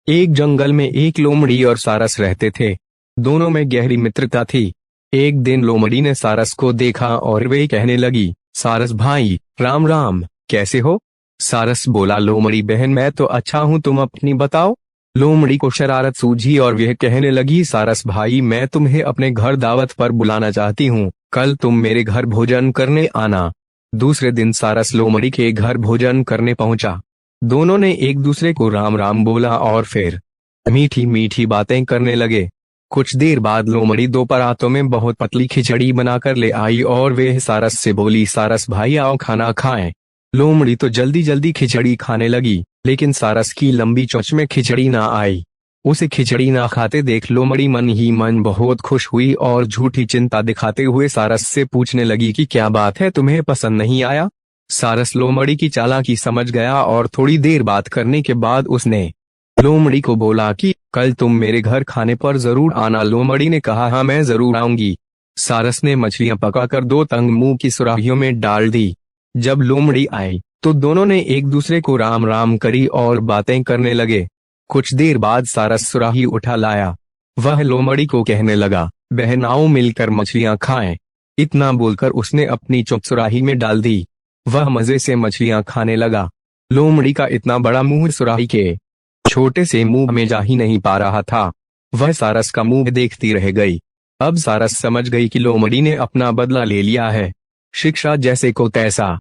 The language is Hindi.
एक जंगल में एक लोमड़ी और सारस रहते थे। दोनों में गहरी मित्रता थी। एक दिन लोमड़ी ने सारस को देखा और वे कहने लगी, सारस भाई राम राम, कैसे हो? सारस बोला, लोमड़ी बहन मैं तो अच्छा हूँ, तुम अपनी बताओ। लोमड़ी को शरारत सूझी और वह कहने लगी, सारस भाई मैं तुम्हें अपने घर दावत पर बुलाना चाहती हूँ, कल तुम मेरे घर भोजन करने आना। दूसरे दिन सारस लोमड़ी के घर भोजन करने पहुंचा। दोनों ने एक दूसरे को राम राम बोला और फिर मीठी मीठी बातें करने लगे। कुछ देर बाद लोमड़ी दो परातों में बहुत पतली खिचड़ी बनाकर ले आई और वे सारस से बोली, सारस भाई आओ खाना खाएं। लोमड़ी तो जल्दी जल्दी खिचड़ी खाने लगी, लेकिन सारस की लंबी चोंच में खिचड़ी ना आई। उसे खिचड़ी ना खाते देख लोमड़ी मन ही मन बहुत खुश हुई और झूठी चिंता दिखाते हुए सारस से पूछने लगी कि क्या बात है, तुम्हें पसंद नहीं आया? सारस लोमड़ी की चालाकी समझ गया और थोड़ी देर बात करने के बाद उसने लोमड़ी को बोला कि कल तुम मेरे घर खाने पर जरूर आना। लोमड़ी ने कहा, हाँ मैं जरूर आऊंगी। सारस ने मछलियां पकाकर दो तंग मुंह की सुराहियों में डाल दी। जब लोमड़ी आई तो दोनों ने एक दूसरे को राम राम करी और बातें करने लगे। कुछ देर बाद सारस सुराही उठा लाया। वह लोमड़ी को कहने लगा, बहन आओ मिलकर मछलियां खाएं। इतना बोलकर उसने अपनी चोंच सुराही में डाल दी। वह मजे से मछलियां खाने लगा। लोमड़ी का इतना बड़ा मुंह सुराही के छोटे से मुंह में जा ही नहीं पा रहा था। वह सारस का मुंह देखती रह गई। अब सारस समझ गई कि लोमड़ी ने अपना बदला ले लिया है। शिक्षा जैसे को तैसा।